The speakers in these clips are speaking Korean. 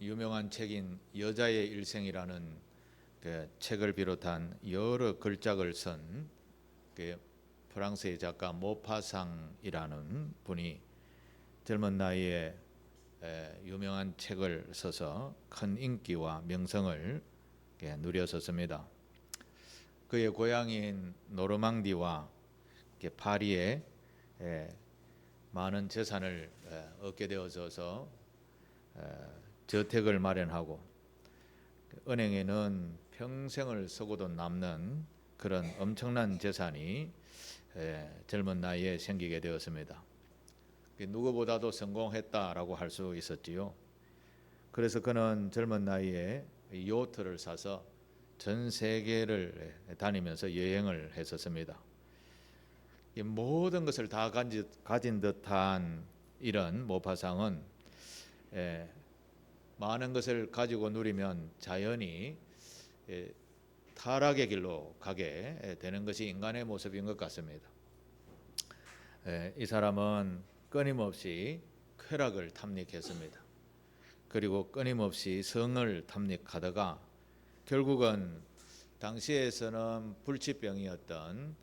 유명한 책인 여자의 일생이라는 그 책을 비롯한 여러 걸작을 쓴 그 프랑스의 작가 모파상이라는 분이 젊은 나이에 유명한 책을 써서 큰 인기와 명성을 누렸었습니다. 그의 고향인 노르망디와 파리에 많은 재산을 얻게 되어서 저택을 마련하고 은행에는 평생을 쓰고도 남는 그런 엄청난 재산이 젊은 나이에 생기게 되었습니다. 누구보다도 성공했다라고 할 수 있었지요. 그래서 그는 젊은 나이에 요트를 사서 전 세계를 다니면서 여행을 했었습니다. 모든 것을 다 가진 듯한 이런 모파상은 많은 것을 가지고 누리면 자연히 타락의 길로 가게 되는 것이 인간의 모습인 것 같습니다. 이 사람은 끊임없이 쾌락을 탐닉했습니다. 그리고 끊임없이 성을 탐닉하다가 결국은 당시에서는 불치병이었던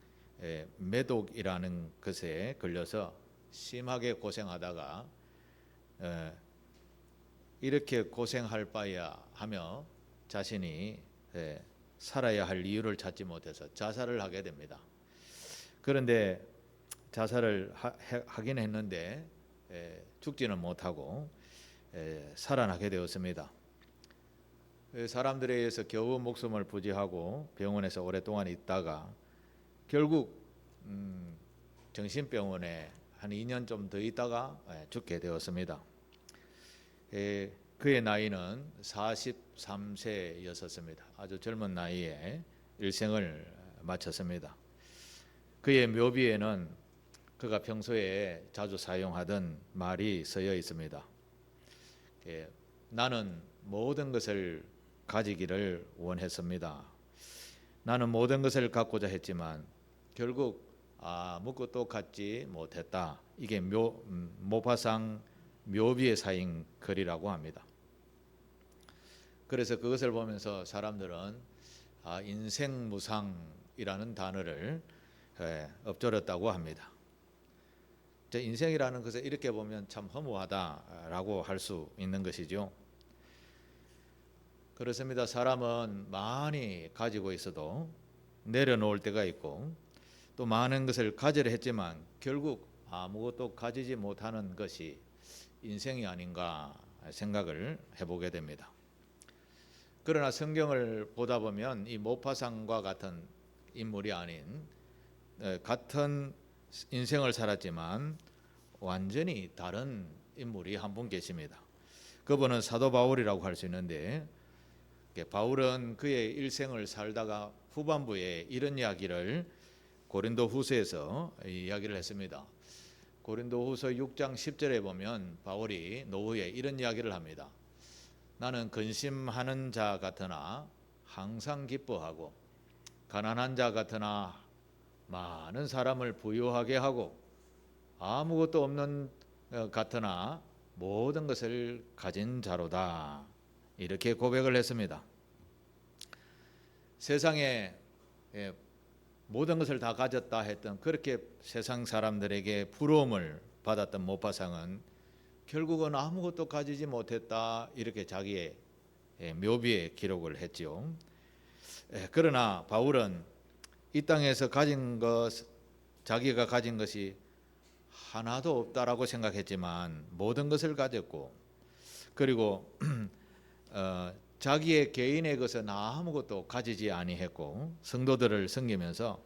매독이라는 것에 걸려서 심하게 고생하다가 이렇게 고생할 바야 하며 자신이 살아야 할 이유를 찾지 못해서 자살을 하게 됩니다. 그런데 자살을 하긴 했는데 죽지는 못하고 살아나게 되었습니다. 사람들에 의해서 겨우 목숨을 부지하고 병원에서 오랫동안 있다가 결국 정신병원에 한 2년 좀 더 있다가 죽게 되었습니다. 그의 나이는 43세였었습니다. 아주 젊은 나이에 일생을 마쳤습니다. 그의 묘비에는 그가 평소에 자주 사용하던 말이 쓰여 있습니다. 나는 모든 것을 가지기를 원했습니다. 나는 모든 것을 갖고자 했지만 결국 아무것도 갖지 못했다. 이게 모파상 묘비에 쌓인 글이라고 합니다. 그래서 그것을 보면서 사람들은 인생무상이라는 단어를 엎조렸다고 합니다. 인생이라는 것을 이렇게 보면 참 허무하다라고 할 수 있는 것이죠. 그렇습니다. 사람은 많이 가지고 있어도 내려놓을 때가 있고 또 많은 것을 가지려 했지만 결국 아무것도 가지지 못하는 것이 인생이 아닌가 생각을 해보게 됩니다. 그러나 성경을 보다 보면 이 모파상과 같은 인물이 아닌 같은 인생을 살았지만 완전히 다른 인물이 한 분 계십니다. 그분은 사도 바울이라고 할 수 있는데 바울은 그의 일생을 살다가 후반부에 이런 이야기를 고린도 후서에서 이야기를 했습니다. 고린도 후서 6장 10절에 보면 바울이 노후에 이런 이야기를 합니다. 나는 근심하는 자 같으나 항상 기뻐하고 가난한 자 같으나 많은 사람을 부유하게 하고 아무것도 없는 같으나 모든 것을 가진 자로다. 이렇게 고백을 했습니다. 세상에 모든 것을 다 가졌다 했던 그렇게 세상 사람들에게 부러움을 받았던 모파상은 결국은 아무것도 가지지 못했다. 이렇게 자기의 묘비에 기록을 했죠. 그러나 바울은 이 땅에서 자기가 가진 것이 하나도 없다라고 생각했지만 모든 것을 가졌고 그리고 자기의 개인의 것은 아무것도 가지지 아니했고 성도들을 섬기면서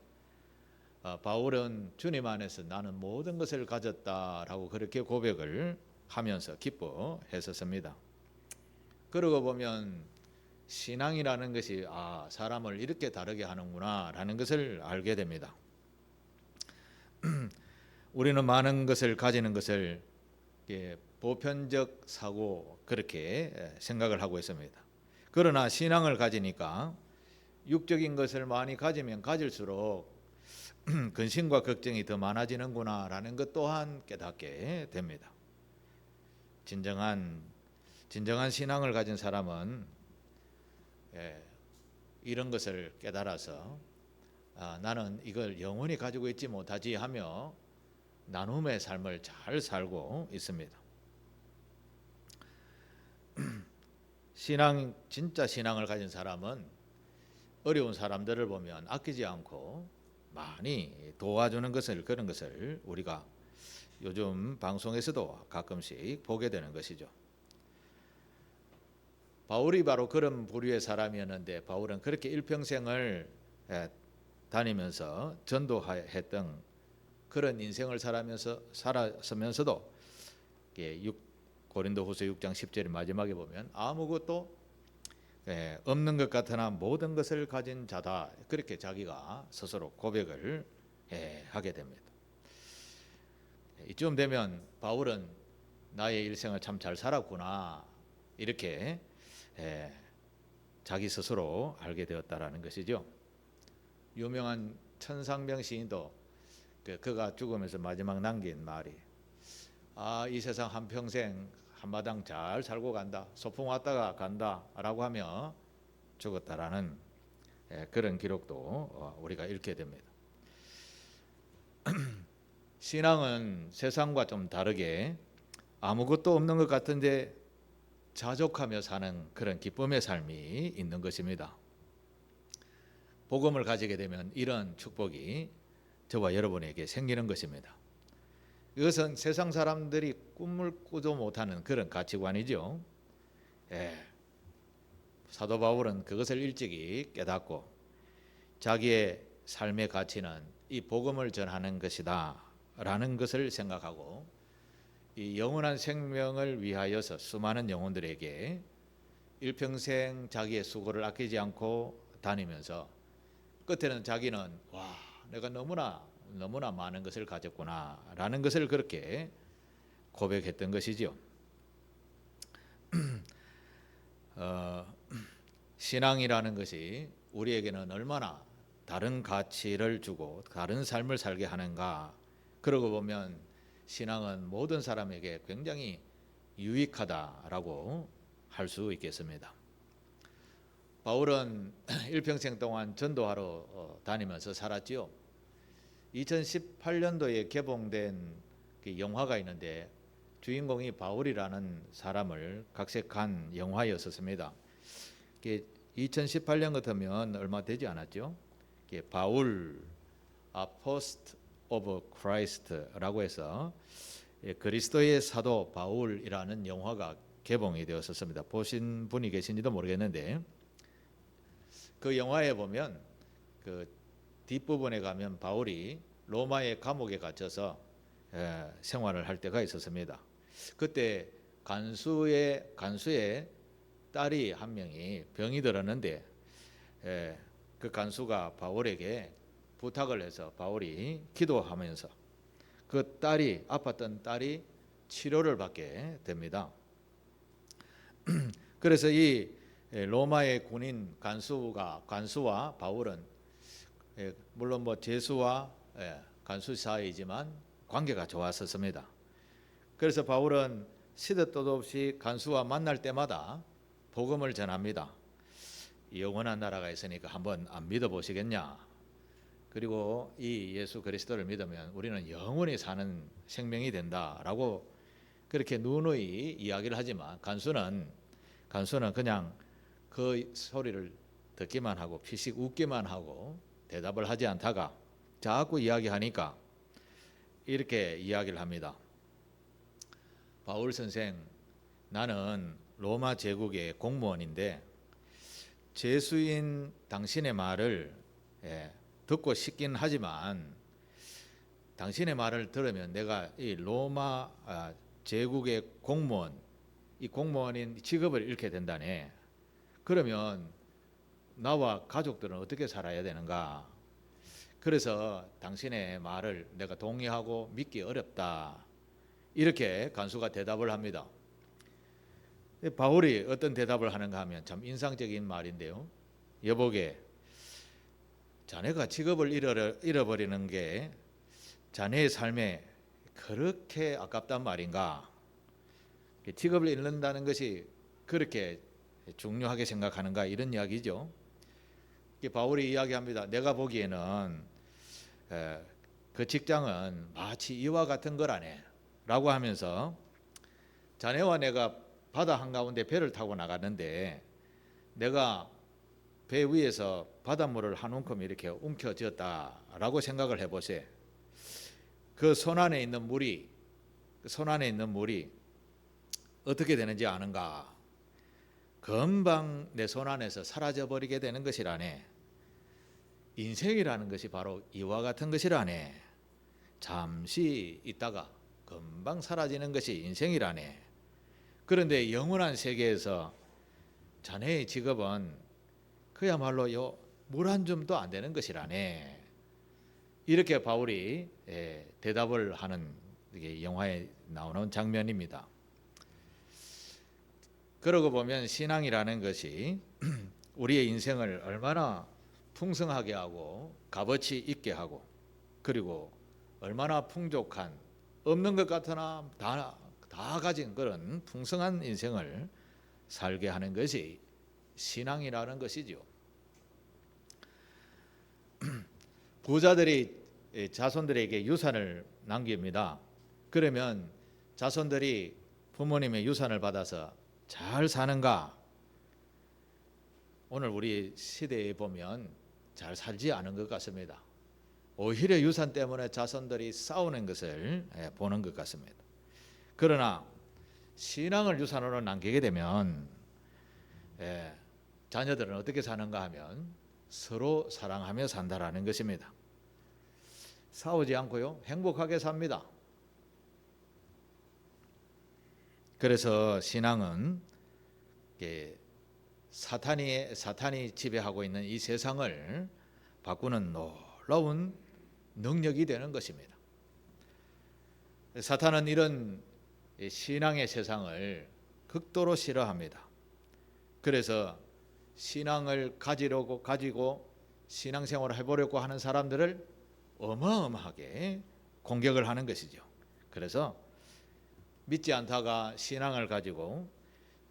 바울은 주님 안에서 나는 모든 것을 가졌다라고 그렇게 고백을 하면서 기뻐했었습니다. 그러고 보면 신앙이라는 것이 사람을 이렇게 다르게 하는구나라는 것을 알게 됩니다. 우리는 많은 것을 가지는 것을 보편적 사고 그렇게 생각을 하고 있습니다. 그러나 신앙을 가지니까 육적인 것을 많이 가지면 가질수록 근심과 걱정이 더 많아지는구나라는 것 또한 깨닫게 됩니다. 진정한 진정한 신앙을 가진 사람은 이런 것을 깨달아서 나는 이걸 영원히 가지고 있지 못하지 하며 나눔의 삶을 잘 살고 있습니다. 진짜 신앙을 가진 사람은 어려운 사람들을 보면 아끼지 않고 많이 도와주는 그런 것을 우리가 요즘 방송에서도 가끔씩 보게 되는 것이죠. 바울이 바로 그런 부류의 사람이었는데, 바울은 그렇게 일평생을 다니면서 전도했던 그런 인생을 살았으면서도 고린도후서 6장 10절 마지막에 보면 아무것도 없는 것 같으나 모든 것을 가진 자다, 그렇게 자기가 스스로 고백을 하게 됩니다. 이쯤 되면 바울은 나의 일생을 참 잘 살았구나, 이렇게 자기 스스로 알게 되었다라는 것이죠. 유명한 천상병 시인도 그가 죽으면서 마지막 남긴 말이 이 세상 한평생 한마당 잘 살고 간다, 소풍 왔다가 간다 라고 하며 죽었다라는 그런 기록도 우리가 읽게 됩니다. 신앙은 세상과 좀 다르게 아무것도 없는 것 같은데 자족하며 사는 그런 기쁨의 삶이 있는 것입니다. 복음을 가지게 되면 이런 축복이 저와 여러분에게 생기는 것입니다. 이것은 세상 사람들이 꿈을 꾸도 못하는 그런 가치관이죠. 사도 바울은 그것을 일찍이 깨닫고 자기의 삶의 가치는 이 복음을 전하는 것이다 라는 것을 생각하고 이 영원한 생명을 위하여서 수많은 영혼들에게 일평생 자기의 수고를 아끼지 않고 다니면서 끝에는 자기는 내가 너무나 많은 것을 가졌구나 라는 것을 그렇게 고백했던 것이죠. 신앙이라는 것이 우리에게는 얼마나 다른 가치를 주고 다른 삶을 살게 하는가. 그러고 보면 신앙은 모든 사람에게 굉장히 유익하다라고 할 수 있겠습니다. 바울은 일평생 동안 전도하러 다니면서 살았지요. 2018년도에 개봉된 영화가 있는데 주인공이 바울이라는 사람을 각색한 영화였었습니다. 2018년 같으면 얼마 되지 않았죠. 바울 Apostle of Christ라고 해서 그리스도의 사도 바울이라는 영화가 개봉이 되었었습니다. 보신 분이 계신지도 모르겠는데 그 영화에 보면 그 뒷부분에 가면 바울이 로마의 감옥에 갇혀서 생활을 할 때가 있었습니다. 그때 간수의 딸이 한 명이 병이 들었는데 그 간수가 바울에게 부탁을 해서 바울이 기도하면서 그 딸이 아팠던 딸이 치료를 받게 됩니다. 그래서 이 로마의 군인 간수와 바울은 물론 제수와 간수 사이지만 관계가 좋았었습니다. 그래서 바울은 시도 때도 없이 간수와 만날 때마다 복음을 전합니다. 영원한 나라가 있으니까 한번 안 믿어보시겠냐. 그리고 이 예수 그리스도를 믿으면 우리는 영원히 사는 생명이 된다라고 그렇게 누누이 이야기를 하지만 간수는 그냥 그 소리를 듣기만 하고 피식 웃기만 하고 대답을 하지 않다가 자꾸 이야기하니까 이렇게 이야기를 합니다. 바울 선생, 나는 로마 제국의 공무원인데 제수인 당신의 말을 듣고 싶긴 하지만 당신의 말을 들으면 내가 이 로마 제국의 공무원, 이 공무원인 직업을 잃게 된다네. 그러면 나와 가족들은 어떻게 살아야 되는가? 그래서 당신의 말을 내가 동의하고 믿기 어렵다. 이렇게 간수가 대답을 합니다. 바울이 어떤 대답을 하는가 하면 참 인상적인 말인데요. 여보게, 자네가 직업을 잃어버리는 게 자네의 삶에 그렇게 아깝단 말인가? 직업을 잃는다는 것이 그렇게 중요하게 생각하는가, 이런 이야기죠. 바울이 이야기합니다. 내가 보기에는 그 직장은 마치 이와 같은 거라네 라고 하면서, 자네와 내가 바다 한가운데 배를 타고 나갔는데 내가 배 위에서 바닷물을 한 움큼 이렇게 움켜쥐었다라고 생각을 해보세요. 그 손 안에 있는 물이 어떻게 되는지 아는가? 금방 내 손 안에서 사라져 버리게 되는 것이라네. 인생이라는 것이 바로 이와 같은 것이라네. 잠시 있다가 금방 사라지는 것이 인생이라네. 그런데 영원한 세계에서 자네의 직업은 그야말로 물 한 줌도 안 되는 것이라네. 이렇게 바울이 대답을 하는, 이게 영화에 나오는 장면입니다. 그러고 보면 신앙이라는 것이 우리의 인생을 얼마나 풍성하게 하고 값어치 있게 하고, 그리고 얼마나 풍족한, 없는 것 같으나 다 가진 그런 풍성한 인생을 살게 하는 것이 신앙이라는 것이죠. 부자들이 자손들에게 유산을 남깁니다. 그러면 자손들이 부모님의 유산을 받아서 잘 사는가? 오늘 우리 시대에 보면 잘 살지 않은 것 같습니다. 오히려 유산 때문에 자손들이 싸우는 것을 보는 것 같습니다. 그러나 신앙을 유산으로 남기게 되면 자녀들은 어떻게 사는가 하면 서로 사랑하며 산다라는 것입니다. 싸우지 않고요, 행복하게 삽니다. 그래서 신앙은 사탄이 지배하고 있는 이 세상을 바꾸는 놀라운 능력이 되는 것입니다. 사탄은 이런 신앙의 세상을 극도로 싫어합니다. 그래서 신앙을 가지고 신앙생활을 해보려고 하는 사람들을 어마어마하게 공격을 하는 것이죠. 그래서 믿지 않다가 신앙을 가지고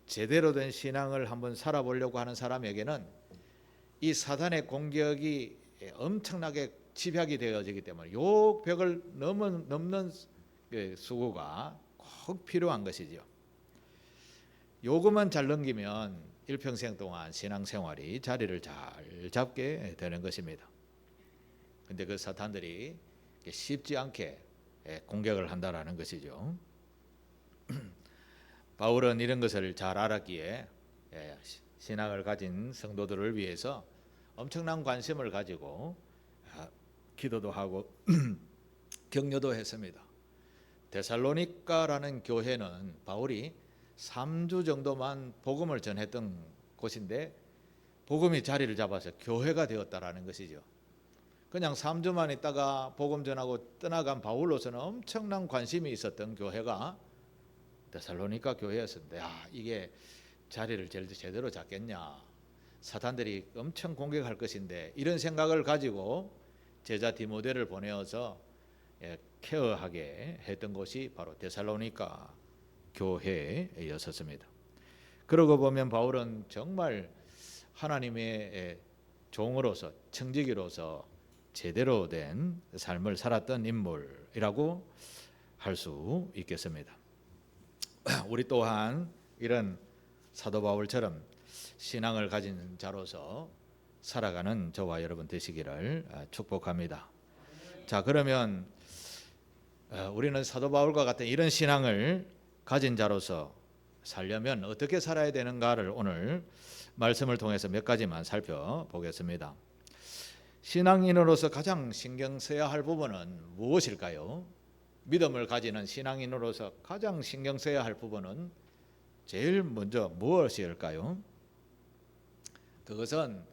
제대로 된 신앙을 한번 살아보려고 하는 사람에게는 이 사탄의 공격이 엄청나게 집약이 되어지기 때문에 요 벽을 넘는 수고가 꼭 필요한 것이죠. 요것만 잘 넘기면 일평생 동안 신앙생활이 자리를 잘 잡게 되는 것입니다. 근데 그 사탄들이 쉽지 않게 공격을 한다라는 것이죠. 바울은 이런 것을 잘 알았기에 신앙을 가진 성도들을 위해서 엄청난 관심을 가지고 기도도 하고 격려도 했습니다. 데살로니가라는 교회는 바울이 3주 정도만 복음을 전했던 곳인데 복음이 자리를 잡아서 교회가 되었다라는 것이죠. 그냥 3주만 있다가 복음 전하고 떠나간 바울로서는 엄청난 관심이 있었던 교회가 데살로니가 교회였는데, 이게 자리를 제대로 잡겠냐, 사탄들이 엄청 공격할 것인데, 이런 생각을 가지고 제자 디모데를 보내어서 케어하게 했던 곳이 바로 데살로니가 교회였었습니다. 그러고 보면 바울은 정말 하나님의 종으로서, 청지기로서 제대로 된 삶을 살았던 인물이라고 할 수 있겠습니다. 우리 또한 이런 사도 바울처럼 신앙을 가진 자로서 살아가는 저와 여러분 되시기를 축복합니다. 자, 그러면 우리는 사도 바울과 같은 이런 신앙을 가진 자로서 살려면 어떻게 살아야 되는가를 오늘 말씀을 통해서 몇 가지만 살펴보겠습니다. 신앙인으로서 가장 신경 써야 할 부분은 무엇일까요? 믿음을 가지는 신앙인으로서 가장 신경 써야 할 부분은 제일 먼저 무엇일까요? 그것은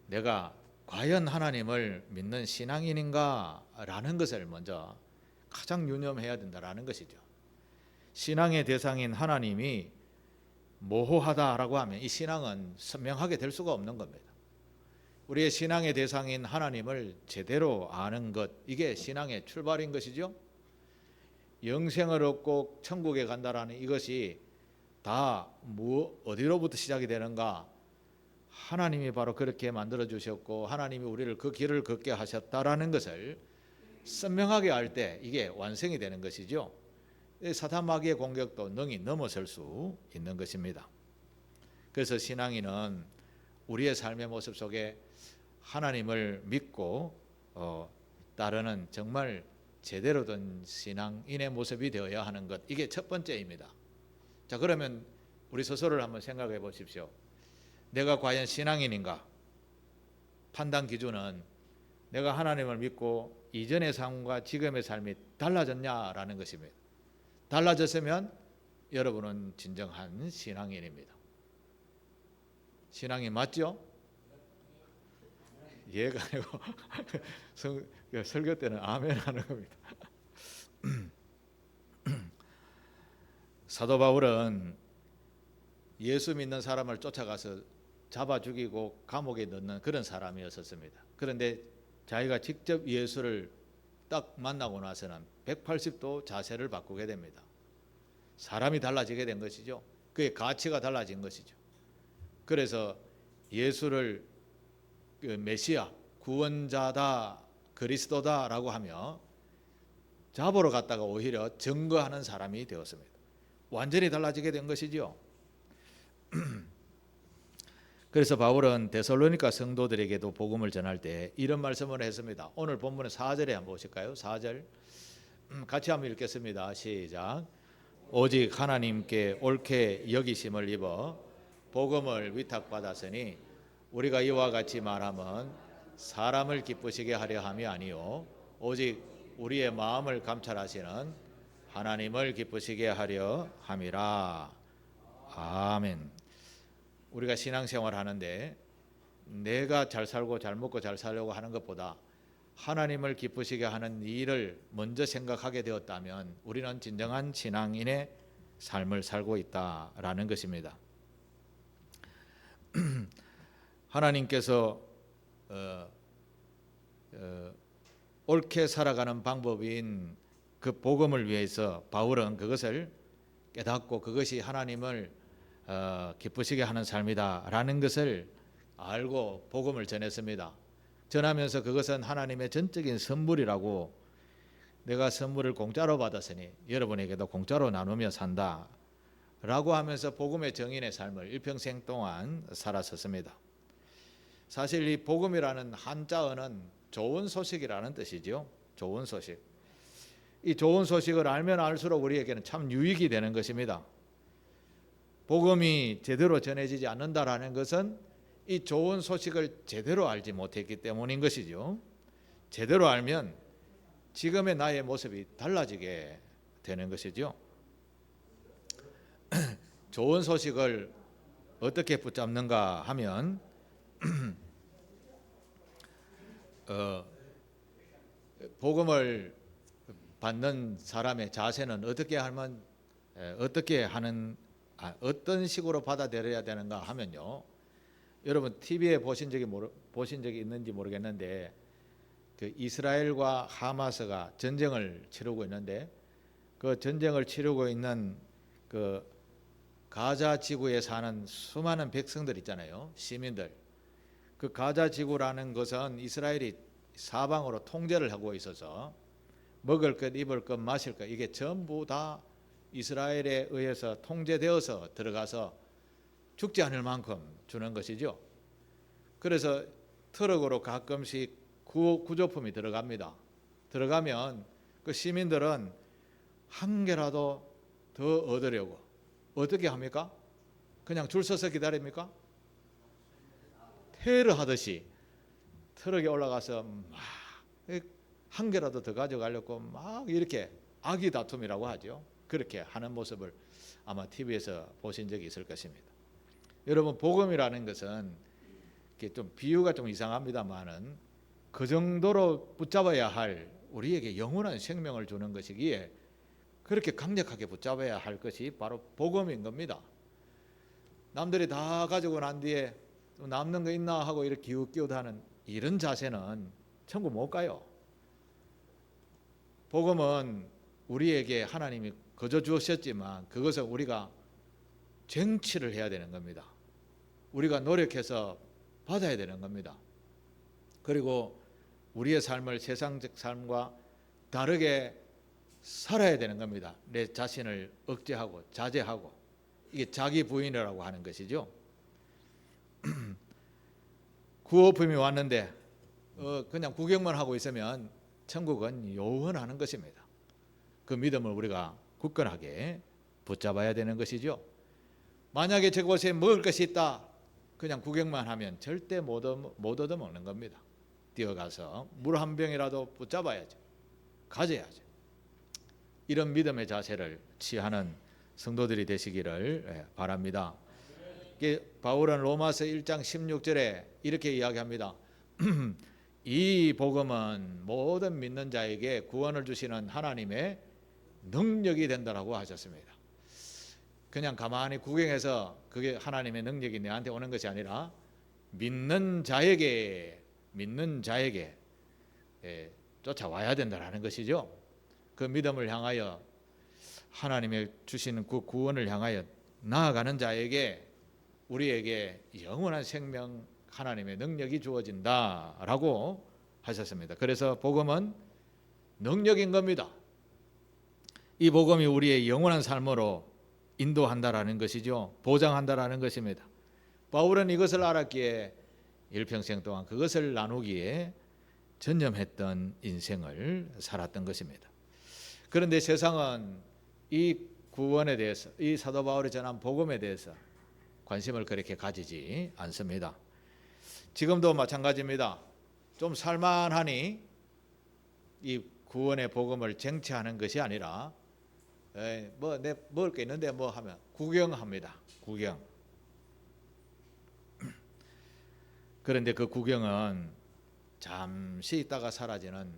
내가 과연 하나님을 믿는 신앙인인가 라는 것을 먼저 가장 유념해야 된다라는 것이죠. 신앙의 대상인 하나님이 모호하다라고 하면 이 신앙은 선명하게 될 수가 없는 겁니다. 우리의 신앙의 대상인 하나님을 제대로 아는 것, 이게 신앙의 출발인 것이죠. 영생을 얻고 천국에 간다라는 이것이 다 어디로부터 시작이 되는가? 하나님이 바로 그렇게 만들어 주셨고 하나님이 우리를 그 길을 걷게 하셨다라는 것을 선명하게 알 때 이게 완성이 되는 것이죠. 사탄 마귀의 공격도 능히 넘어설 수 있는 것입니다. 그래서 신앙인은 우리의 삶의 모습 속에 하나님을 믿고 따르는 정말 제대로 된 신앙인의 모습이 되어야 하는 것, 이게 첫 번째입니다. 자, 그러면 우리 스스로를 한번 생각해 보십시오. 내가 과연 신앙인인가? 판단 기준은 내가 하나님을 믿고 이전의 삶과 지금의 삶이 달라졌냐라는 것입니다. 달라졌으면 여러분은 진정한 신앙인입니다. 신앙이 맞죠? 예가 아니고 설교 때는 아멘 하는 겁니다. 사도 바울은 예수 믿는 사람을 쫓아가서 잡아 죽이고 감옥에 넣는 그런 사람이었습니다. 그런데 자기가 직접 예수를 딱 만나고 나서는 180도 자세를 바꾸게 됩니다. 사람이 달라지게 된 것이죠. 그의 가치가 달라진 것이죠. 그래서 예수를 메시아, 구원자다, 그리스도다라고 하며 잡으러 갔다가 오히려 증거하는 사람이 되었습니다. 완전히 달라지게 된 것이죠. 그래서 바울은 데살로니가 성도들에게도 복음을 전할 때 이런 말씀을 했습니다. 오늘 본문의 4절에 한번 보실까요? 4절 같이 한번 읽겠습니다. 시작. 오직 하나님께 옳게 여기심을 입어 복음을 위탁받았으니 우리가 이와 같이 말함은 사람을 기쁘시게 하려 함이 아니요 오직 우리의 마음을 감찰하시는 하나님을 기쁘시게 하려 함이라. 아멘. 우리가 신앙생활 하는데 내가 잘 살고 잘 먹고 잘 살려고 하는 것보다 하나님을 기쁘시게 하는 일을 먼저 생각하게 되었다면 우리는 진정한 신앙인의 삶을 살고 있다라는 것입니다. 하나님께서 옳게 살아가는 방법인 그 복음을 위해서 바울은 그것을 깨닫고 그것이 하나님을 기쁘시게 하는 삶이다라는 것을 알고 복음을 전했습니다. 전하면서 그것은 하나님의 전적인 선물이라고, 내가 선물을 공짜로 받았으니 여러분에게도 공짜로 나누며 산다 라고 하면서 복음의 정인의 삶을 일평생 동안 살았었습니다. 사실 이 복음이라는 한자어는 좋은 소식이라는 뜻이죠. 좋은 소식. 이 좋은 소식을 알면 알수록 우리에게는 참 유익이 되는 것입니다. 복음이 제대로 전해지지 않는다라는 것은 이 좋은 소식을 제대로 알지 못했기 때문인 것이죠. 제대로 알면 지금의 나의 모습이 달라지게 되는 것이죠. 좋은 소식을 어떻게 붙잡는가 하면 복음을 받는 사람의 자세는 어떤 식으로 받아들여야 되는가 하면요. 여러분 TV에 보신 적이 있는지 모르겠는데 그 이스라엘과 하마스가 전쟁을 치르고 있는데 그 전쟁을 치르고 있는 그 가자 지구에 사는 수많은 백성들 있잖아요. 시민들. 그 가자 지구라는 것은 이스라엘이 사방으로 통제를 하고 있어서 먹을 것, 입을 것, 마실 것 이게 전부 다 이스라엘에 의해서 통제되어서 들어가서 죽지 않을 만큼 주는 것이죠. 그래서 트럭으로 가끔씩 구조품이 들어갑니다. 들어가면 그 시민들은 한 개라도 더 얻으려고 어떻게 합니까? 그냥 줄 서서 기다립니까? 테러 하듯이 트럭에 올라가서 막 한 개라도 더 가져가려고 막 이렇게 악의 다툼이라고 하죠. 그렇게 하는 모습을 아마 TV에서 보신 적이 있을 것입니다. 여러분 복음이라는 것은 좀 비유가 좀 이상합니다만은 그 정도로 붙잡아야 할 우리에게 영원한 생명을 주는 것이기에 그렇게 강력하게 붙잡아야 할 것이 바로 복음인 겁니다. 남들이 다 가지고 난 뒤에 또 남는 거 있나 하고 이렇게 기웃기웃하는 이런 자세는 천국 못 가요. 복음은 우리에게 하나님이 거저 주셨지만 그것을 우리가 쟁취를 해야 되는 겁니다. 우리가 노력해서 받아야 되는 겁니다. 그리고 우리의 삶을 세상적 삶과 다르게 살아야 되는 겁니다. 내 자신을 억제하고 자제하고, 이게 자기 부인이라고 하는 것이죠. 구원품이 왔는데 그냥 구경만 하고 있으면 천국은 요원하는 것입니다. 그 믿음을 우리가 굳건하게 붙잡아야 되는 것이죠. 만약에 저곳에 먹을 것이 있다, 그냥 구경만 하면 절대 못 얻어먹는 겁니다. 뛰어가서 물 한 병이라도 붙잡아야죠. 가져야죠. 이런 믿음의 자세를 취하는 성도들이 되시기를 바랍니다. 바울은 로마서 1장 16절에 이렇게 이야기합니다. 이 복음은 모든 믿는 자에게 구원을 주시는 하나님의 능력이 된다라고 하셨습니다. 그냥 가만히 구경해서 그게 하나님의 능력이 내한테 오는 것이 아니라 믿는 자에게 쫓아와야 된다라는 것이죠. 그 믿음을 향하여, 하나님의 주시는 그 구원을 향하여 나아가는 자에게, 우리에게 영원한 생명, 하나님의 능력이 주어진다라고 하셨습니다. 그래서 복음은 능력인 겁니다. 이 복음이 우리의 영원한 삶으로 인도한다라는 것이죠. 보장한다라는 것입니다. 바울은 이것을 알았기에 일평생 동안 그것을 나누기에 전념했던 인생을 살았던 것입니다. 그런데 세상은 이 구원에 대해서, 이 사도 바울이 전한 복음에 대해서 관심을 그렇게 가지지 않습니다. 지금도 마찬가지입니다. 좀 살만하니 이 구원의 복음을 쟁취하는 것이 아니라 뭐 내 먹을 게 있는데 뭐 하면 구경합니다. 구경. 그런데 그 구경은 잠시 있다가 사라지는,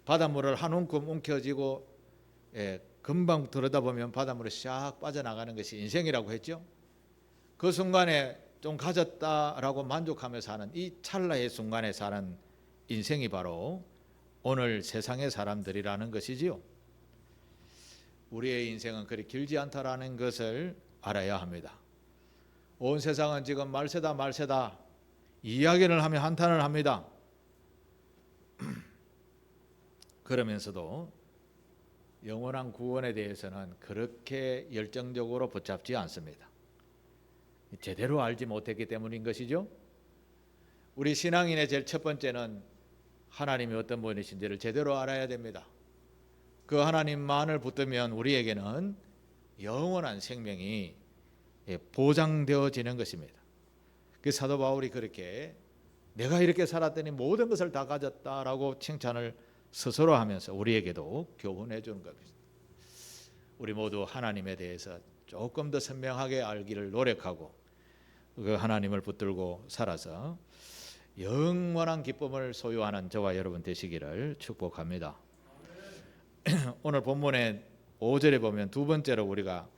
바닷물을 한 움큼 움켜쥐고 금방 들여다보면 바닷물이 샥 빠져나가는 것이 인생이라고 했죠. 그 순간에 좀 가졌다라고 만족하며 사는 이 찰나의 순간에 사는 인생이 바로 오늘 세상의 사람들이라는 것이지요. 우리의 인생은 그리 길지 않다라는 것을 알아야 합니다. 온 세상은 지금 말세다 이야기를 하며 한탄을 합니다. 그러면서도 영원한 구원에 대해서는 그렇게 열정적으로 붙잡지 않습니다. 제대로 알지 못했기 때문인 것이죠. 우리 신앙인의 제일 첫 번째는 하나님이 어떤 분이신지를 제대로 알아야 됩니다. 그 하나님만을 붙들면 우리에게는 영원한 생명이 보장되어지는 것입니다. 그 사도 바울이 그렇게 내가 이렇게 살았더니 모든 것을 다 가졌다라고 칭찬을 스스로 하면서 우리에게도 교훈해 주는 겁니다. 우리 모두 하나님에 대해서 조금 더 선명하게 알기를 노력하고 그 하나님을 붙들고 살아서 영원한 기쁨을 소유하는 저와 여러분 되시기를 축복합니다. 오늘 본문의 5절에 보면 두 번째로 우리가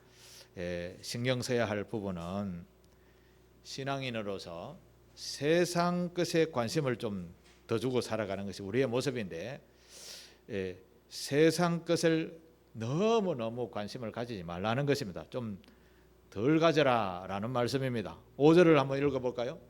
신경 써야 할 부분은 신앙인으로서 세상 것에 관심을 좀 더 주고 살아가는 것이 우리의 모습인데, 세상 것을 너무 관심을 가지지 말라는 것입니다. 좀 덜 가져라 라는 말씀입니다. 5절을 한번 읽어볼까요?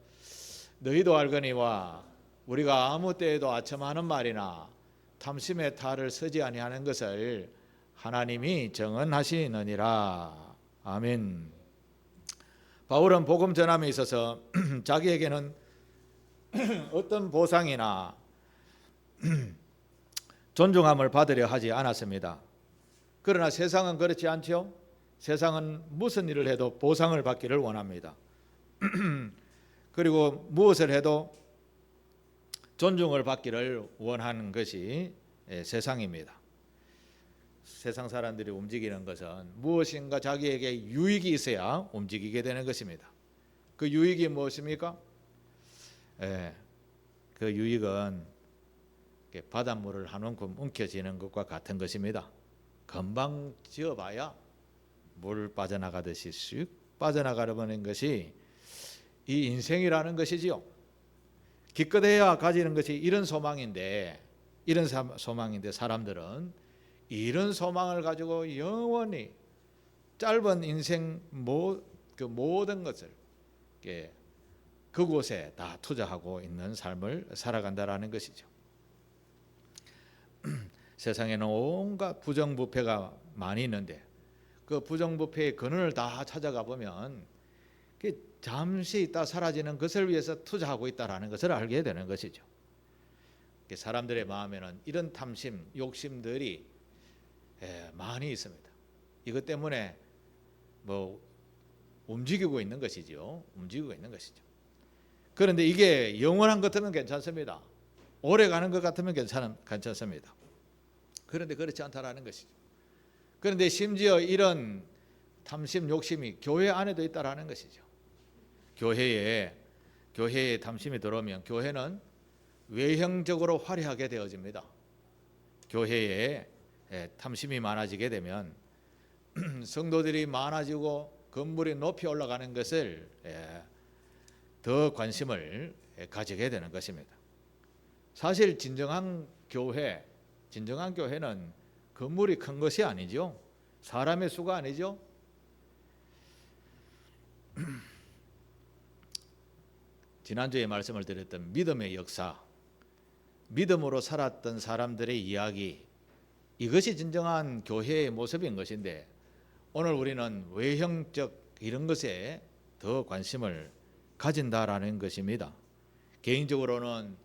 너희도 알거니와 우리가 아무 때에도 아첨하는 말이나 탐심의 탈을 쓰지 아니하는 것을 하나님이 정언하시느니라. 아멘. 바울은 복음 전함에 있어서 자기에게는 어떤 보상이나 존중함을 받으려 하지 않았습니다. 그러나 세상은 그렇지 않죠. 세상은 무슨 일을 해도 보상을 받기를 원합니다. 그리고 무엇을 해도 존중을 받기를 원하는 것이 세상입니다. 세상 사람들이 움직이는 것은 무엇인가 자기에게 유익이 있어야 움직이게 되는 것입니다. 그 유익이 무엇입니까? 그 유익은 바닷물을 한 움큼 움켜쥐는 것과 같은 것입니다. 금방 지어봐야 물 빠져나가듯이 쓱 빠져나가려는 것이 이 인생이라는 것이지요. 기껏해야 가지는 것이 이런 소망인데 사람들은 이런 소망을 가지고 영원히 짧은 인생 그 모든 것을 그곳에 다 투자하고 있는 삶을 살아간다라는 것이죠. 세상에는 온갖 부정부패가 많이 있는데 그 부정부패의 근원을 다 찾아가 보면 잠시 있다 사라지는 것을 위해서 투자하고 있다라는 것을 알게 되는 것이죠. 사람들의 마음에는 이런 탐심, 욕심들이 많이 있습니다. 이것 때문에 움직이고 있는 것이죠. 움직이고 있는 것이죠. 그런데 이게 영원한 것 같으면 괜찮습니다. 오래 가는 것 같으면 괜찮습니다. 그런데 그렇지 않다라는 것이죠. 그런데 심지어 이런 탐심, 욕심이 교회 안에도 있다라는 것이죠. 교회에 탐심이 들어오면 교회는 외형적으로 화려하게 되어집니다. 교회에 탐심이 많아지게 되면 성도들이 많아지고 건물이 높이 올라가는 것을 더 관심을 가지게 되는 것입니다. 사실 진정한 교회는 건물이 큰 것이 아니죠. 사람의 수가 아니죠. 지난주에 말씀을 드렸던 믿음의 역사, 믿음으로 살았던 사람들의 이야기, 이것이 진정한 교회의 모습인 것인데 오늘 우리는 외형적 이런 것에 더 관심을 가진다라는 것입니다. 개인적으로는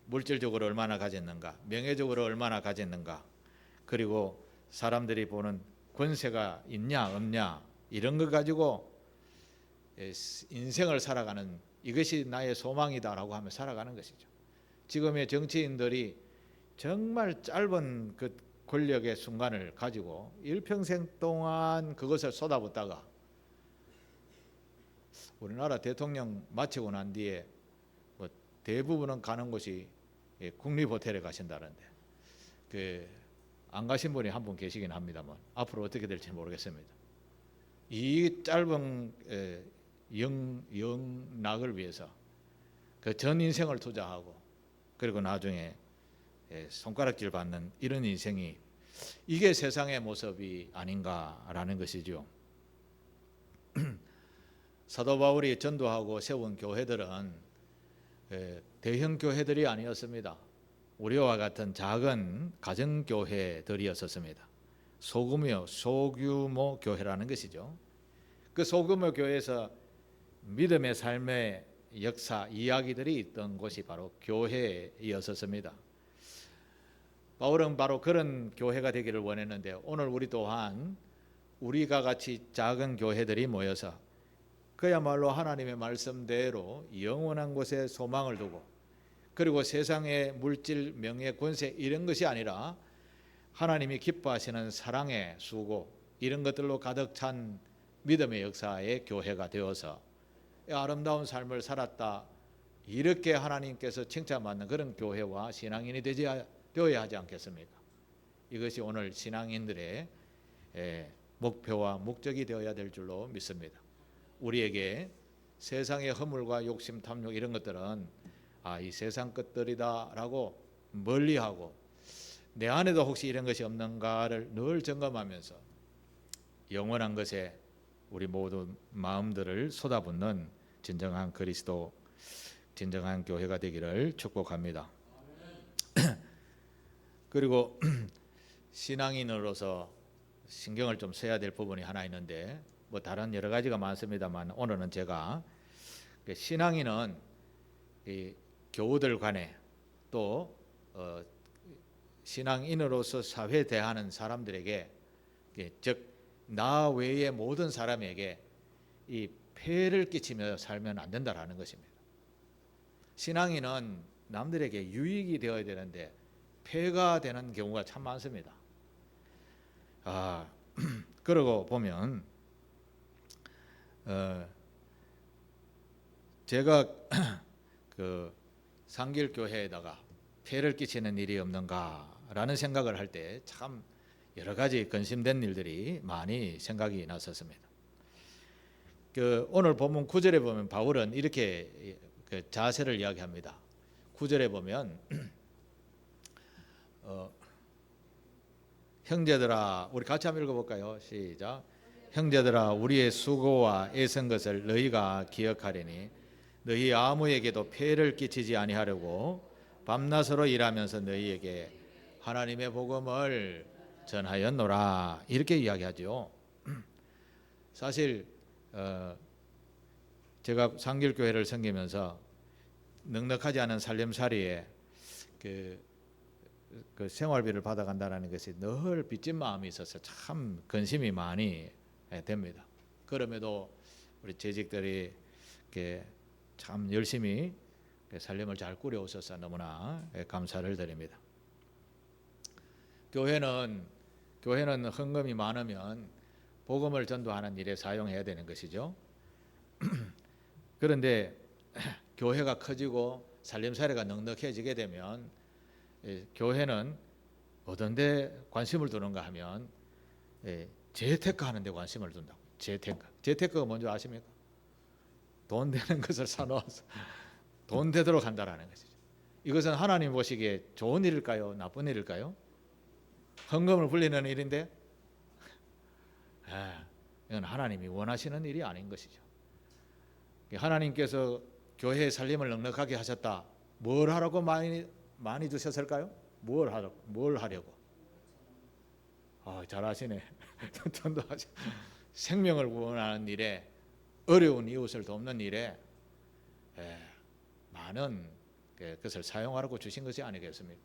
물질적으로 얼마나 가졌는가, 명예적으로 얼마나 가졌는가, 그리고 사람들이 보는 권세가 있냐 없냐 이런 것 가지고 인생을 살아가는, 이것이 나의 소망이다라고 하며 살아가는 것이죠. 지금의 정치인들이 정말 짧은 그 권력의 순간을 가지고 일평생 동안 그것을 쏟아붓다가 우리나라 대통령 마치고 난 뒤에 대부분은 가는 곳이 국립호텔에 가신다는데 안 가신 분이 한 분 계시긴 합니다만 앞으로 어떻게 될지 모르겠습니다. 이 짧은 영락을 위해서 그 전 인생을 투자하고 그리고 나중에 손가락질 받는 이런 인생이, 이게 세상의 모습이 아닌가라는 것이죠. 사도 바울이 전도하고 세운 교회들은 대형 교회들이 아니었습니다. 우리와 같은 작은 가정교회들이었습니다. 소규모 교회라는 것이죠. 그 소규모 교회에서 믿음의 삶의 역사, 이야기들이 있던 곳이 바로 교회였었습니다. 바울은 바로 그런 교회가 되기를 원했는데 오늘 우리 또한 우리가 같이 작은 교회들이 모여서 그야말로 하나님의 말씀대로 영원한 곳에 소망을 두고, 그리고 세상의 물질, 명예, 권세 이런 것이 아니라 하나님이 기뻐하시는 사랑의 수고, 이런 것들로 가득 찬 믿음의 역사의 교회가 되어서 아름다운 삶을 살았다, 이렇게 하나님께서 칭찬받는 그런 교회와 신앙인이 되어야 하지 않겠습니까? 이것이 오늘 신앙인들의 목표와 목적이 되어야 될 줄로 믿습니다. 우리에게 세상의 허물과 욕심, 탐욕 이런 것들은 이 세상 것들이다라고 멀리하고 내 안에도 혹시 이런 것이 없는가를 늘 점검하면서 영원한 것에 우리 모두 마음들을 쏟아붓는 진정한 그리스도, 진정한 교회가 되기를 축복합니다. 그리고 신앙인으로서 신경을 좀 써야 될 부분이 하나 있는데 다른 여러 가지가 많습니다만 오늘은 제가 신앙인은 이 교우들 간에 또 신앙인으로서 사회에 대하는 사람들에게, 즉 나 외의 모든 사람에게 이 폐를 끼치며 살면 안 된다라는 것입니다. 신앙인은 남들에게 유익이 되어야 되는데 폐가 되는 경우가 참 많습니다. 그러고 보면 제가 그 상길교회에다가 폐를 끼치는 일이 없는가라는 생각을 할 때 참 여러 가지 근심된 일들이 많이 생각이 났었습니다. 오늘 본문 9절에 보면 바울은 이렇게 자세를 이야기합니다. 9절에 보면 형제들아, 우리 같이 한번 읽어볼까요? 시작. 형제들아 우리의 수고와 애쓴 것을 너희가 기억하리니 너희 아무에게도 폐를 끼치지 아니하려고 밤낮으로 일하면서 너희에게 하나님의 복음을 전하였노라. 이렇게 이야기하죠. 사실 제가 상길교회를 섬기면서 넉넉하지 않은 살림살이에 그 생활비를 받아간다는 것이 늘 빚진 마음이 있어서 참 근심이 많이 됩니다. 그럼에도 우리 재직들이 참 열심히 살림을 잘 꾸려오셔서 너무나 감사를 드립니다. 교회는 헌금이 많으면 복음을 전도하는 일에 사용해야 되는 것이죠. 그런데 교회가 커지고 살림살이가 넉넉해지게 되면 교회는 어떤 데 관심을 두는가 하면 재테크 하는 데 관심을 둔다고. 재테크가 뭔지 아십니까? 돈 되는 것을 사놓아서 돈 되도록 한다라는 것이죠. 이것은 하나님 보시기에 좋은 일일까요? 나쁜 일일까요? 헌금을 불리는 일인데 이건 하나님이 원하시는 일이 아닌 것이죠. 하나님께서 교회의 살림을 넉넉하게 하셨다. 뭘 하라고 많이 주셨을까요? 뭘 하려고? 잘 아시네. 전도하시. 생명을 구원하는 일에, 어려운 이웃을 돕는 일에 많은 것을 사용하라고 주신 것이 아니겠습니까?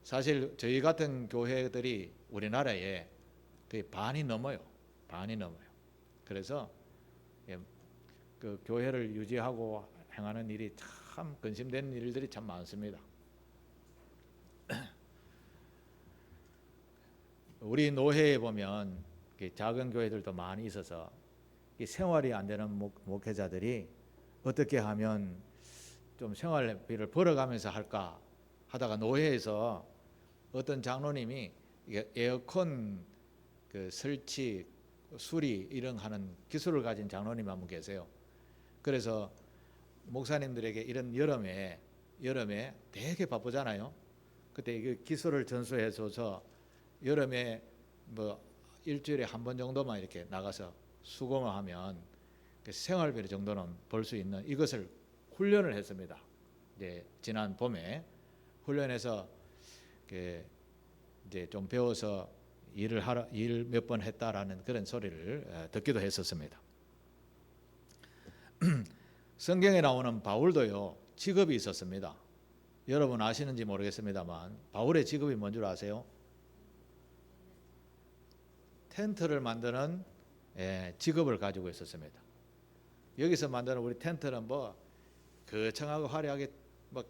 사실 저희 같은 교회들이 우리나라에 거의 반이 넘어요. 그래서 그 교회를 유지하고 행하는 일이 참 근심되는 일들이 참 많습니다. 우리 노회에 보면 작은 교회들도 많이 있어서 생활이 안 되는 목회자들이 어떻게 하면 좀 생활비를 벌어가면서 할까 하다가 노회에서 어떤 장로님이 에어컨 설치, 수리 이런 하는 기술을 가진 장로님 한 분 계세요. 그래서 목사님들에게 이런 여름에 되게 바쁘잖아요. 그때 이 기술을 전수해줘서 여름에 뭐 일주일에 한 번 정도만 이렇게 나가서 수고만 하면 생활비 정도는 벌 수 있는 이것을 훈련을 했습니다. 지난 봄에 훈련해서 이제 좀 배워서 일 몇 번 했다라는 그런 소리를 듣기도 했었습니다. 성경에 나오는 바울도요 직업이 있었습니다. 여러분 아시는지 모르겠습니다만 바울의 직업이 뭔 줄 아세요? 텐트를 만드는 직업을 가지고 있었습니다. 여기서 만드는 우리 텐트는 뭐 거창하고 화려하게 뭐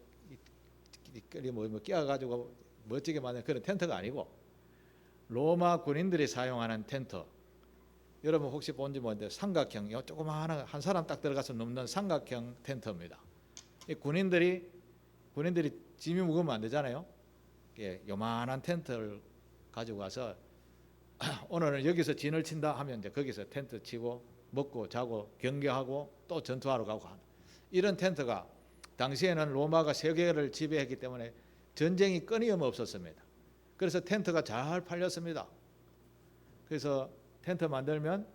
끼워가지고 멋지게 만든 그런 텐트가 아니고 로마 군인들이 사용하는 텐트. 여러분 혹시 본지 모르는데 삼각형, 조그마한 한 사람 딱 들어가서 눕는 삼각형 텐트입니다. 이 군인들이 짐이 무거우면 안 되잖아요. 요만한 텐트를 가지고 가서 오늘은 여기서 진을 친다 하면 이제 거기서 텐트 치고 먹고 자고 경계하고 또 전투하러 가고 하는 이런 텐트가 당시에는 로마가 세계를 지배했기 때문에 전쟁이 끊임없었습니다. 그래서 텐트가 잘 팔렸습니다. 그래서 텐트 만들면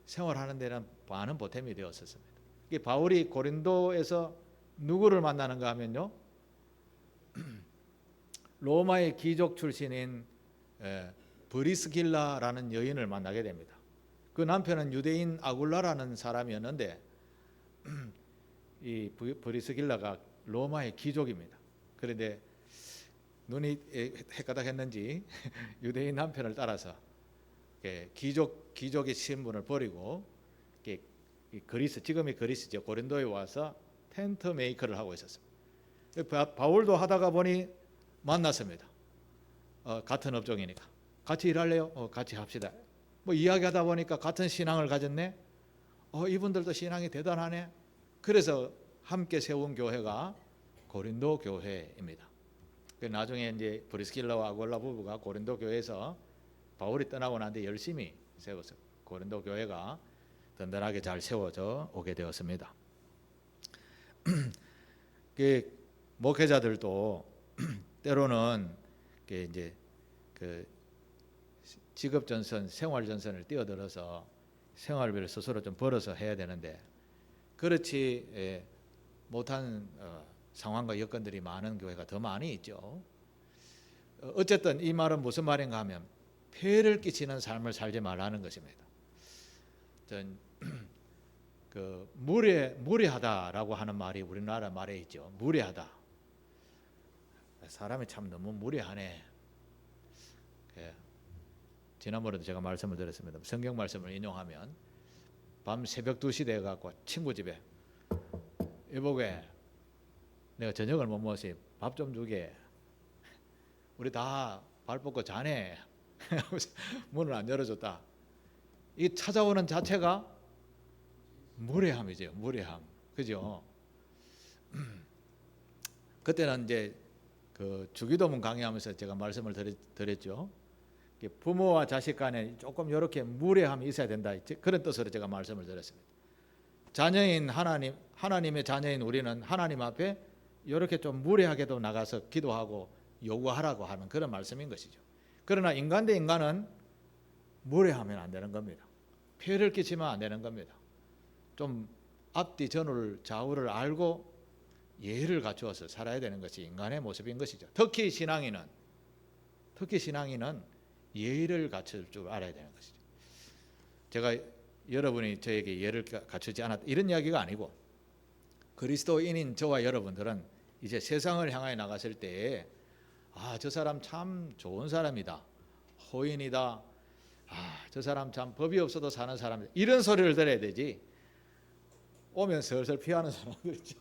생활하는 데는 많은 보탬이 되었었습니다. 바울이 고린도에서 누구를 만나는가 하면요, 로마의 귀족 출신인 브리스길라라는 여인을 만나게 됩니다. 그 남편은 유대인 아굴라라는 사람이었는데 이 브리스길라가 로마의 귀족입니다. 그런데 눈이 헷가닥했는지 유대인 남편을 따라서 귀족의 신분을 버리고 그리스, 지금의 그리스죠, 고린도에 와서 텐트 메이커를 하고 있었습니다. 바울도 하다가 보니 만났습니다. 같은 업종이니까 같이 일할래요? 같이 합시다. 뭐 이야기하다 보니까 같은 신앙을 가졌네. 이분들도 신앙이 대단하네. 그래서 함께 세운 교회가 고린도 교회입니다. 나중에 이제 브리스길라와 아굴라 부부가 고린도 교회에서 바울이 떠나고 난 뒤 열심히 세워서 고린도 교회가 든든하게 잘 세워져 오게 되었습니다. 목회자들도 때로는 이제 직업전선, 생활전선을 뛰어들어서 생활비를 스스로 좀 벌어서 해야 되는데 그렇지 못한 상황과 여건들이 많은 교회가 더 많이 있죠. 어쨌든 이 말은 무슨 말인가 하면 폐를 끼치는 삶을 살지 말라는 것입니다. 전 무례하다라고 하는 말이 우리나라 말에 있죠. 무례하다. 사람이 참 너무 무례하네. 지난번에도 제가 말씀을 드렸습니다. 성경 말씀을 인용하면 밤 새벽 2시 돼 갖고 친구 집에 여보게 내가 저녁을 못 먹었으니 밥 좀 주게. 우리 다 발 뻗고 자네. 문을 안 열어줬다. 이 찾아오는 자체가 무례함이죠. 무례함. 그죠? 그때는 이제 그 주기도문 강의하면서 제가 말씀을 드렸죠. 부모와 자식 간에 조금 이렇게 무례함이 있어야 된다. 그런 뜻으로 제가 말씀을 드렸습니다. 자녀인 하나님의 자녀인 우리는 하나님 앞에 이렇게 좀 무례하게도 나가서 기도하고 요구하라고 하는 그런 말씀인 것이죠. 그러나 인간 대 인간은 무례하면 안 되는 겁니다. 폐를 끼치면 안 되는 겁니다. 좀 앞뒤 전후를 좌우를 알고 예의를 갖추어서 살아야 되는 것이 인간의 모습인 것이죠. 특히 신앙인은 예의를 갖출 줄 알아야 되는 것이죠. 제가 여러분이 저에게 예를 갖추지 않았다 이런 이야기가 아니고 그리스도인인 저와 여러분들은 이제 세상을 향하여 나갔을 때에 저 사람 참 좋은 사람이다. 호인이다. 저 사람 참 법이 없어도 사는 사람이다. 이런 소리를 들어야 되지. 오면 슬슬 피하는 사람들 있죠.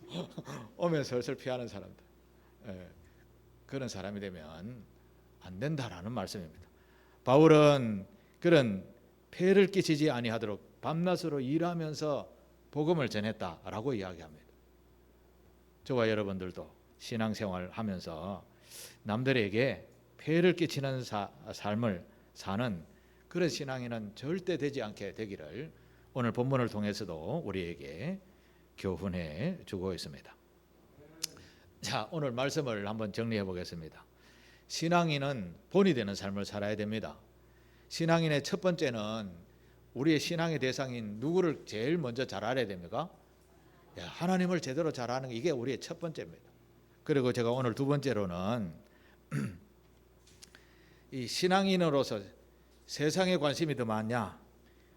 오면 슬슬 피하는 사람들. 그런 사람이 되면 안 된다라는 말씀입니다. 바울은 그런 폐를 끼치지 아니하도록 밤낮으로 일하면서 복음을 전했다라고 이야기합니다. 저와 여러분들도 신앙생활 하면서 남들에게 폐를 끼치는 삶을 사는 그런 신앙인은 절대 되지 않게 되기를 오늘 본문을 통해서도 우리에게 교훈해 주고 있습니다. 자, 오늘 말씀을 한번 정리해 보겠습니다. 신앙인은 본이 되는 삶을 살아야 됩니다. 신앙인의 첫 번째는 우리의 신앙의 대상인 누구를 제일 먼저 잘 알아야 됩니까? 하나님을 제대로 잘 아는 게 이게 우리의 첫 번째입니다. 그리고 제가 오늘 두 번째로는 이 신앙인으로서 세상에 관심이 더 많냐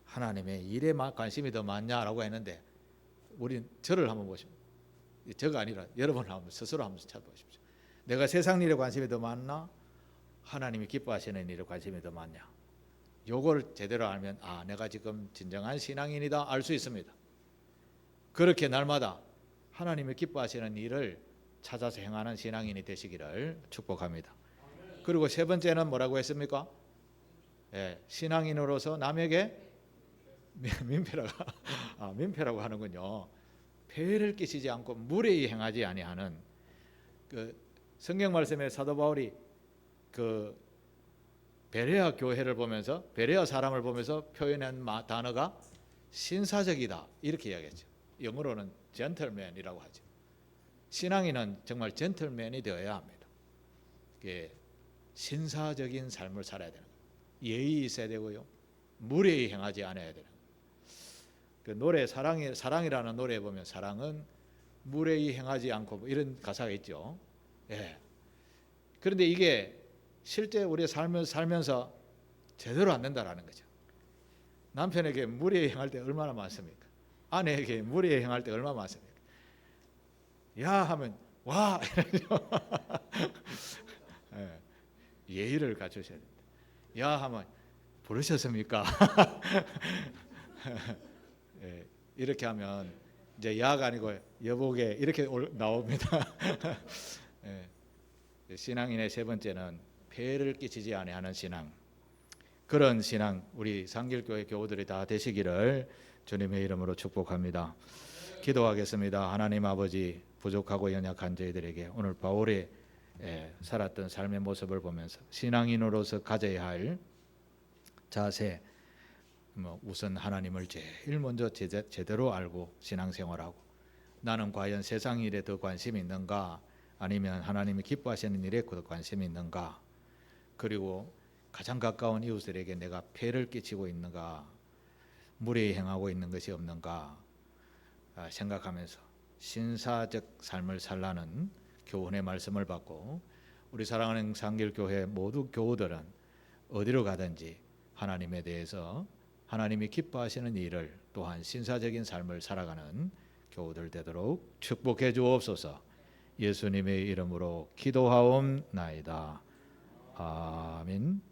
하나님의 일에 관심이 더 많냐라고 했는데 우리 저를 한번 보십시오. 저가 아니라 여러분 한번 스스로 한번 찾아보십시오. 내가 세상 일에 관심이 더 많나 하나님이 기뻐하시는 일에 관심이 더 많냐. 요걸 제대로 알면 내가 지금 진정한 신앙인이다 알 수 있습니다. 그렇게 날마다 하나님이 기뻐하시는 일을 찾아서 행하는 신앙인이 되시기를 축복합니다. 그리고 세 번째는 뭐라고 했습니까? 신앙인으로서 남에게 민폐라고 하는군요. 폐를 끼치지 않고 무례히 행하지 아니하는 그 성경 말씀에 사도 바울이 그 베레아 교회를 보면서 베레아 사람을 보면서 표현한 단어가 신사적이다 이렇게 이야기했죠. 영어로는 젠틀맨이라고 하죠. 신앙인은 정말 젠틀맨이 되어야 합니다. 신사적인 삶을 살아야 되는 거예요. 예의 있어야 되고요. 무례히 행하지 않아야 되는 거예요. 그 노래 사랑이라는 노래에 보면 사랑은 무례히 행하지 않고 뭐 이런 가사가 있죠. 그런데 이게 실제 우리의 삶을 살면서 제대로 안 된다라는 거죠. 남편에게 무례히 행할 때 얼마나 많습니까? 아내에게 무례히 행할 때 얼마나 많습니까? 야 하면 와 예의를 갖추셔야 됩니다. 야 하면 부르셨습니까? 이렇게 하면 이제 야가 아니고 여보게 이렇게 나옵니다. 신앙인의 세 번째는 폐를 끼치지 아니하는 신앙. 그런 신앙 우리 상길교회 교우들이 다 되시기를 주님의 이름으로 축복합니다. 기도하겠습니다. 하나님 아버지 부족하고 연약한 저희들에게 오늘 바울의 살았던 삶의 모습을 보면서 신앙인으로서 가져야 할 자세 우선 하나님을 제일 먼저 제대로 알고 신앙생활하고 나는 과연 세상 일에 더 관심이 있는가 아니면 하나님이 기뻐하시는 일에 더 관심이 있는가 그리고 가장 가까운 이웃들에게 내가 폐를 끼치고 있는가, 무례히 행하고 있는 것이 없는가 생각하면서 신사적 삶을 살라는 교훈의 말씀을 받고, 우리 사랑하는 상길교회 모두 교우들은 어디로 가든지 하나님에 대해서 하나님이 기뻐하시는 일을, 또한 신사적인 삶을 살아가는 교우들 되도록 축복해 주옵소서. 예수님의 이름으로 기도하옵나이다. 아멘.